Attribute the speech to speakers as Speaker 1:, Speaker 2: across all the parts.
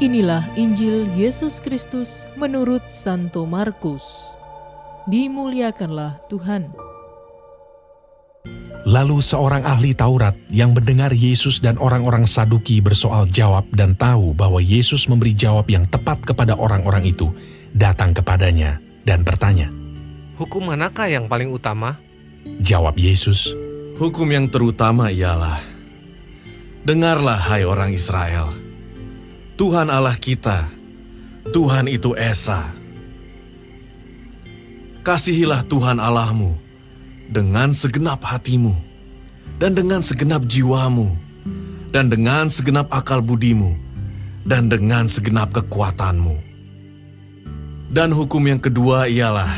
Speaker 1: Inilah Injil Yesus Kristus menurut Santo Markus. Dimuliakanlah Tuhan.
Speaker 2: Lalu seorang ahli Taurat yang mendengar Yesus dan orang-orang Saduki bersoal jawab dan tahu bahwa Yesus memberi jawab yang tepat kepada orang-orang itu, datang kepadanya dan bertanya,
Speaker 3: "Hukum manakah yang paling utama?"
Speaker 2: Jawab Yesus,
Speaker 4: "Hukum yang terutama ialah, dengarlah hai orang Israel, Tuhan Allah kita, Tuhan itu Esa. Kasihilah Tuhan Allahmu dengan segenap hatimu, dan dengan segenap jiwamu, dan dengan segenap akal budimu, dan dengan segenap kekuatanmu. Dan hukum yang kedua ialah,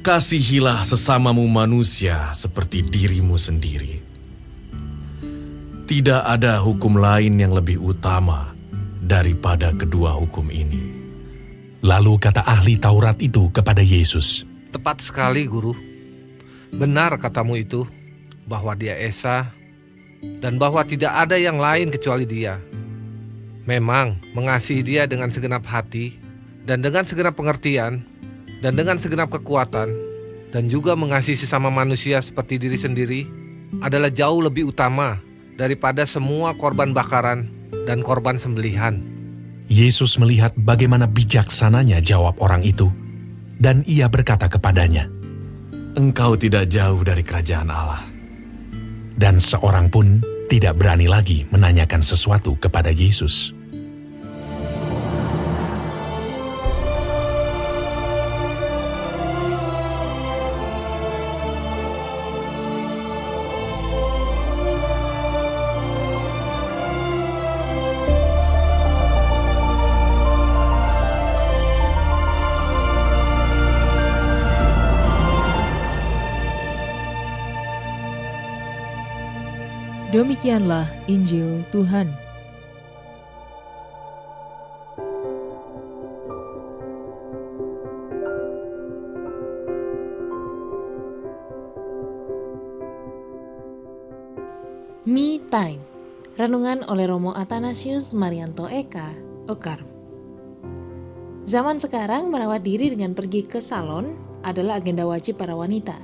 Speaker 4: kasihilah sesamamu manusia seperti dirimu sendiri. Tidak ada hukum lain yang lebih utama daripada kedua hukum ini."
Speaker 2: Lalu kata ahli Taurat itu kepada Yesus,
Speaker 3: "Tepat sekali, Guru. Benar katamu itu, bahwa dia Esa, dan bahwa tidak ada yang lain kecuali dia. Memang mengasihi dia dengan segenap hati, dan dengan segenap pengertian, dan dengan segenap kekuatan, dan juga mengasihi sesama manusia seperti diri sendiri, adalah jauh lebih utama daripada semua korban bakaran dan korban sembelihan."
Speaker 2: Yesus melihat bagaimana bijaksananya jawab orang itu, dan ia berkata kepadanya,
Speaker 4: "Engkau tidak jauh dari kerajaan Allah."
Speaker 2: dan seorang pun tidak berani lagi menanyakan sesuatu kepada Yesus.
Speaker 1: Demikianlah Injil Tuhan. Me Time, renungan oleh Romo Athanasius Marianto Eka, Ekar. Zaman sekarang merawat diri dengan pergi ke salon adalah agenda wajib para wanita.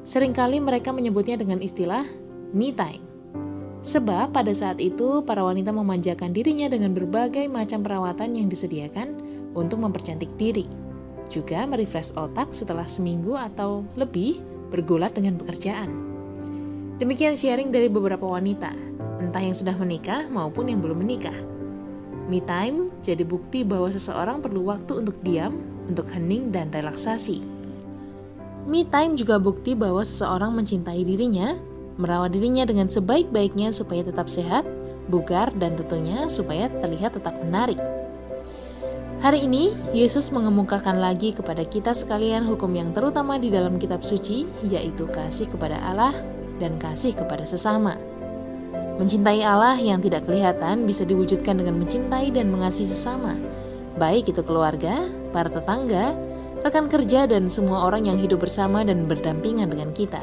Speaker 1: Seringkali mereka menyebutnya dengan istilah me time. Sebab pada saat itu para wanita memanjakan dirinya dengan berbagai macam perawatan yang disediakan untuk mempercantik diri. Juga merefresh otak setelah seminggu atau lebih bergulat dengan pekerjaan. Demikian sharing dari beberapa wanita, entah yang sudah menikah maupun yang belum menikah. Me time jadi bukti bahwa seseorang perlu waktu untuk diam, untuk hening dan relaksasi. Me time juga bukti bahwa seseorang mencintai dirinya, merawat dirinya dengan sebaik-baiknya supaya tetap sehat, bugar, dan tentunya supaya terlihat tetap menarik. Hari ini, Yesus mengemukakan lagi kepada kita sekalian hukum yang terutama di dalam kitab suci, yaitu kasih kepada Allah dan kasih kepada sesama. Mencintai Allah yang tidak kelihatan bisa diwujudkan dengan mencintai dan mengasihi sesama, baik itu keluarga, para tetangga, rekan kerja, dan semua orang yang hidup bersama dan berdampingan dengan kita.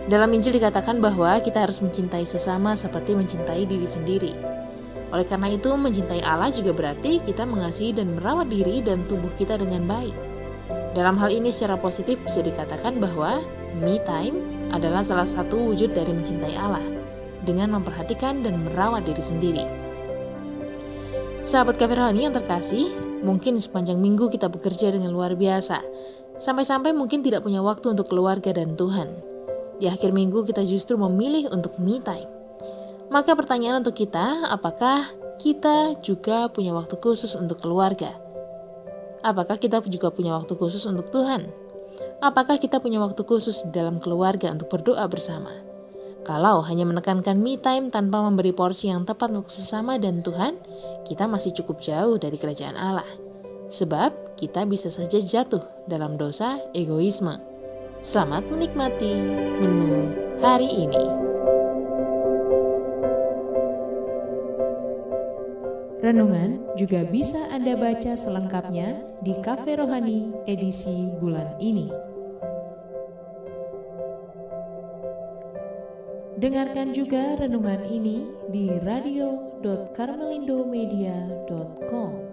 Speaker 1: Dalam Injil dikatakan bahwa kita harus mencintai sesama seperti mencintai diri sendiri. Oleh karena itu, mencintai Allah juga berarti kita mengasihi dan merawat diri dan tubuh kita dengan baik. Dalam hal ini secara positif bisa dikatakan bahwa me time adalah salah satu wujud dari mencintai Allah, dengan memperhatikan dan merawat diri sendiri. Sahabat Cafe Rohani yang terkasih, mungkin sepanjang minggu kita bekerja dengan luar biasa, sampai-sampai mungkin tidak punya waktu untuk keluarga dan Tuhan. Di akhir minggu kita justru memilih untuk me time. Maka pertanyaan untuk kita, apakah kita juga punya waktu khusus untuk keluarga? Apakah kita juga punya waktu khusus untuk Tuhan? Apakah kita punya waktu khusus dalam keluarga untuk berdoa bersama? Kalau hanya menekankan me time tanpa memberi porsi yang tepat untuk sesama dan Tuhan, kita masih cukup jauh dari kerajaan Allah. Sebab kita bisa saja jatuh dalam dosa egoisme. Selamat menikmati menu hari ini. Renungan juga bisa Anda baca selengkapnya di Cafe Rohani edisi bulan ini. Dengarkan juga renungan ini di radio www.karmelindomedia.com.